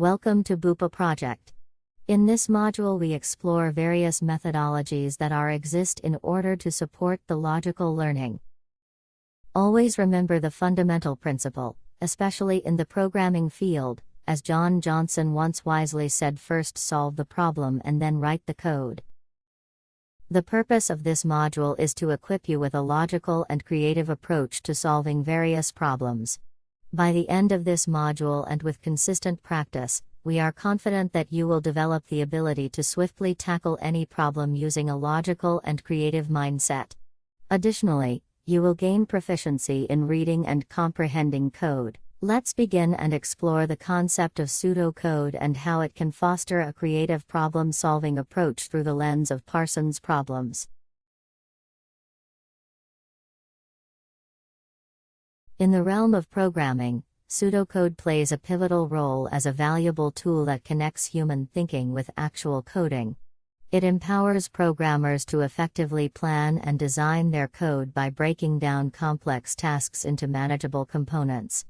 Welcome to BUPA project. In this module we explore various methodologies that exist in order to support the logical learning. Always remember the fundamental principle, especially in the programming field, as John Johnson once wisely said, first solve the problem and then write the code. The purpose of this module is to equip you with a logical and creative approach to solving various problems. By the end of this module and with consistent practice, we are confident that you will develop the ability to swiftly tackle any problem using a logical and creative mindset. Additionally, you will gain proficiency in reading and comprehending code. Let's begin and explore the concept of pseudocode and how it can foster a creative problem-solving approach through the lens of Parsons problems. In the realm of programming, pseudocode plays a pivotal role as a valuable tool that connects human thinking with actual coding. It empowers programmers to effectively plan and design their code by breaking down complex tasks into manageable components.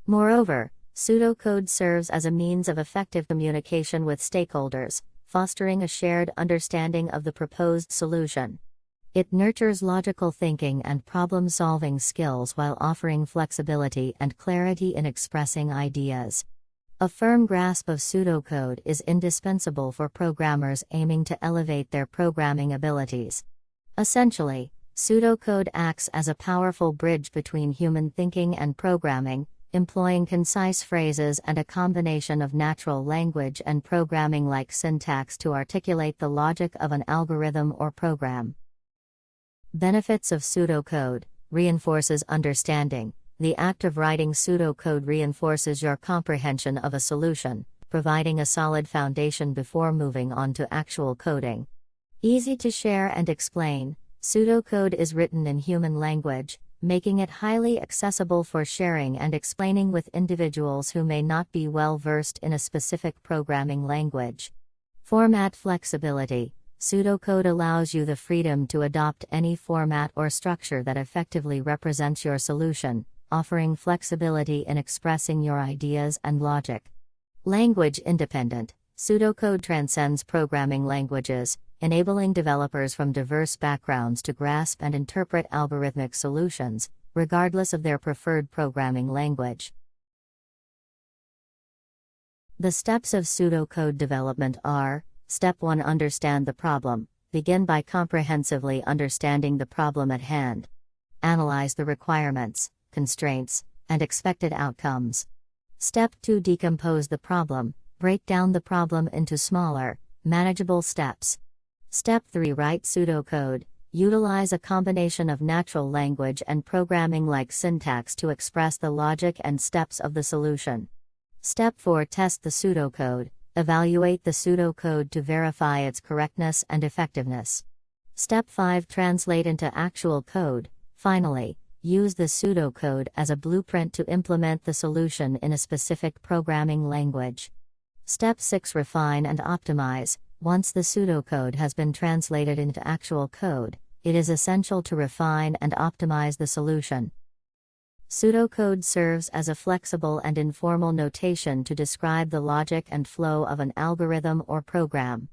Moreover, pseudocode serves as a means of effective communication with stakeholders, fostering a shared understanding of the proposed solution. It nurtures logical thinking and problem-solving skills while offering flexibility and clarity in expressing ideas. A firm grasp of pseudocode is indispensable for programmers aiming to elevate their programming abilities. Essentially, pseudocode acts as a powerful bridge between human thinking and programming, employing concise phrases and a combination of natural language and programming-like syntax to articulate the logic of an algorithm or program. Benefits of pseudocode: reinforces understanding. The act of writing pseudocode reinforces your comprehension of a solution, providing a solid foundation before moving on to actual coding. Easy to share and explain, pseudocode is written in human language, making it highly accessible for sharing and explaining with individuals who may not be well versed in a specific programming language. Format flexibility. Pseudocode allows you the freedom to adopt any format or structure that effectively represents your solution, offering flexibility in expressing your ideas and logic. Language independent. Pseudocode transcends programming languages, enabling developers from diverse backgrounds to grasp and interpret algorithmic solutions, regardless of their preferred programming language. The steps of pseudocode development are: Step 1. Understand the problem. Begin by comprehensively understanding the problem at hand. Analyze the requirements, constraints, and expected outcomes. Step 2. Decompose the problem. Break down the problem into smaller, manageable steps. Step 3. Write pseudocode. Utilize a combination of natural language and programming-like syntax to express the logic and steps of the solution. Step 4. Test the pseudocode. Evaluate the pseudocode to verify its correctness and effectiveness. Step 5. Translate into actual code. Finally, use the pseudocode as a blueprint to implement the solution in a specific programming language. Step 6. Refine and optimize. Once the pseudocode has been translated into actual code, it is essential to refine and optimize the solution. Pseudocode serves as a flexible and informal notation to describe the logic and flow of an algorithm or program.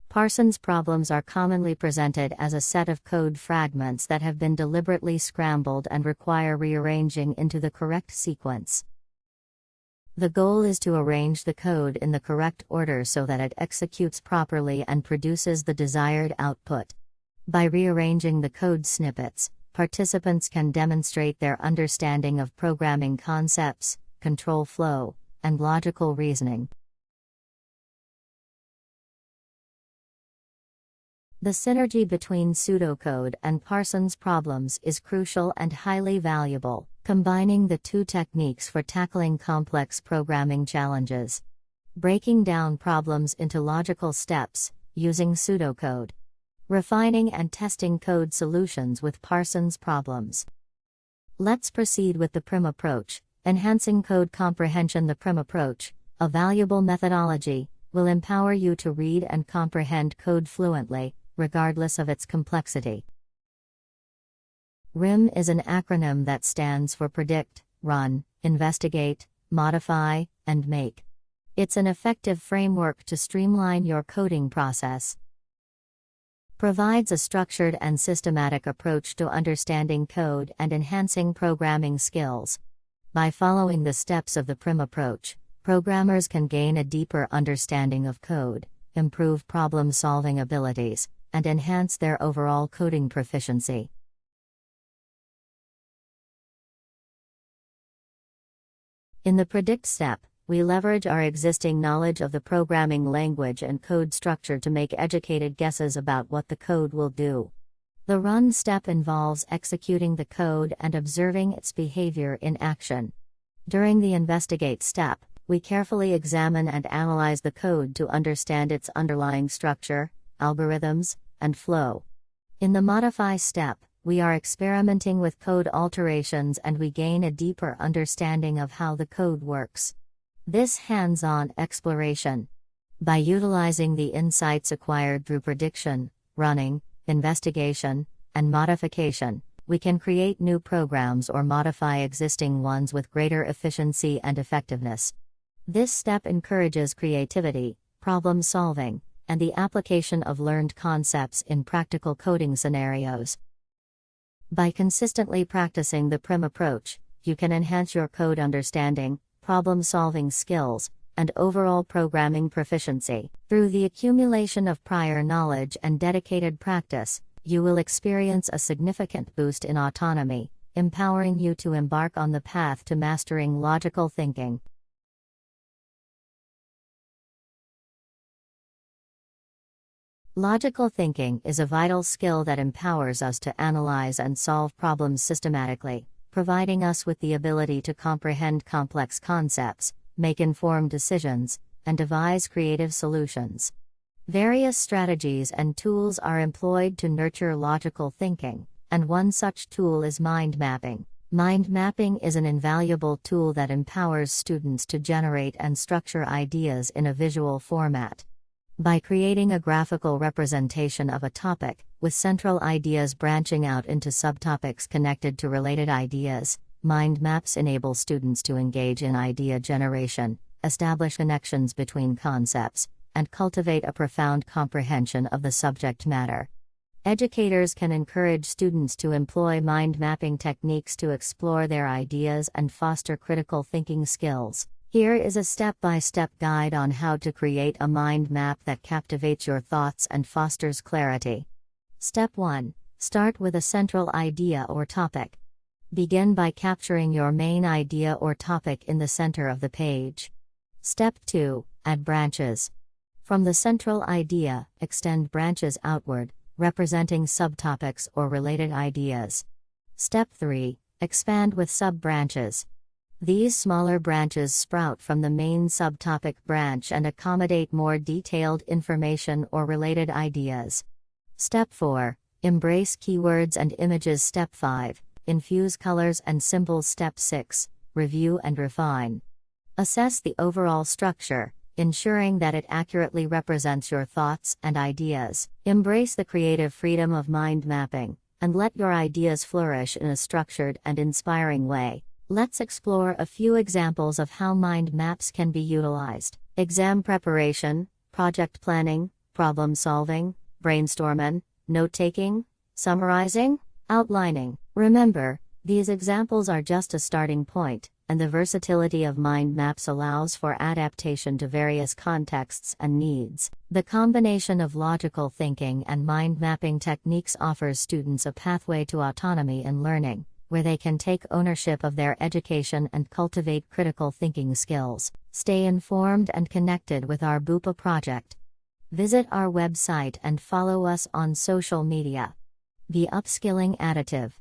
Parsons problems are commonly presented as a set of code fragments that have been deliberately scrambled and require rearranging into the correct sequence. The goal is to arrange the code in the correct order so that it executes properly and produces the desired output. By rearranging the code snippets, participants can demonstrate their understanding of programming concepts, control flow, and logical reasoning. The synergy between pseudocode and Parsons problems is crucial and highly valuable, combining the two techniques for tackling complex programming challenges. Breaking down problems into logical steps, using pseudocode. Refining and testing code solutions with Parsons problems. Let's proceed with the PRIM approach, enhancing code comprehension. The PRIM approach, a valuable methodology, will empower you to read and comprehend code fluently, regardless of its complexity. RIM is an acronym that stands for Predict, Run, Investigate, Modify, and Make. It's an effective framework to streamline your coding process. Provides a structured and systematic approach to understanding code and enhancing programming skills. By following the steps of the PRIM approach, programmers can gain a deeper understanding of code, improve problem-solving abilities, and enhance their overall coding proficiency. In the predict step, we leverage our existing knowledge of the programming language and code structure to make educated guesses about what the code will do. The run step involves executing the code and observing its behavior in action. During the investigate step, we carefully examine and analyze the code to understand its underlying structure, algorithms, and flow. In the modify step, we are experimenting with code alterations and we gain a deeper understanding of how the code works. This hands-on exploration. By utilizing the insights acquired through prediction, running, investigation, and modification, we can create new programs or modify existing ones with greater efficiency and effectiveness. This step encourages creativity, problem solving, and the application of learned concepts in practical coding scenarios. By consistently practicing the PRIM approach, you can enhance your code understanding, problem-solving skills, and overall programming proficiency. Through the accumulation of prior knowledge and dedicated practice, you will experience a significant boost in autonomy, empowering you to embark on the path to mastering logical thinking. Logical thinking is a vital skill that empowers us to analyze and solve problems systematically, providing us with the ability to comprehend complex concepts, make informed decisions, and devise creative solutions. Various strategies and tools are employed to nurture logical thinking, and one such tool is mind mapping. Mind mapping is an invaluable tool that empowers students to generate and structure ideas in a visual format. By creating a graphical representation of a topic, with central ideas branching out into subtopics connected to related ideas, mind maps enable students to engage in idea generation, establish connections between concepts, and cultivate a profound comprehension of the subject matter. Educators can encourage students to employ mind mapping techniques to explore their ideas and foster critical thinking skills. Here is a step-by-step guide on how to create a mind map that captivates your thoughts and fosters clarity. Step 1. Start with a central idea or topic. Begin by capturing your main idea or topic in the center of the page. Step 2. Add branches. From the central idea, extend branches outward, representing subtopics or related ideas. Step 3. Expand with sub-branches. These smaller branches sprout from the main subtopic branch and accommodate more detailed information or related ideas. Step 4. Embrace keywords and images. Step 5. Infuse colors and symbols. Step 6. Review and refine. Assess the overall structure, ensuring that it accurately represents your thoughts and ideas. Embrace the creative freedom of mind mapping, and let your ideas flourish in a structured and inspiring way. Let's explore a few examples of how mind maps can be utilized. Exam preparation, project planning, problem solving, brainstorming, note-taking, summarizing, outlining. Remember, these examples are just a starting point, and the versatility of mind maps allows for adaptation to various contexts and needs. The combination of logical thinking and mind mapping techniques offers students a pathway to autonomy in learning, where they can take ownership of their education and cultivate critical thinking skills. Stay informed and connected with our BUPA project. Visit our website and follow us on social media. Be upskilling additive.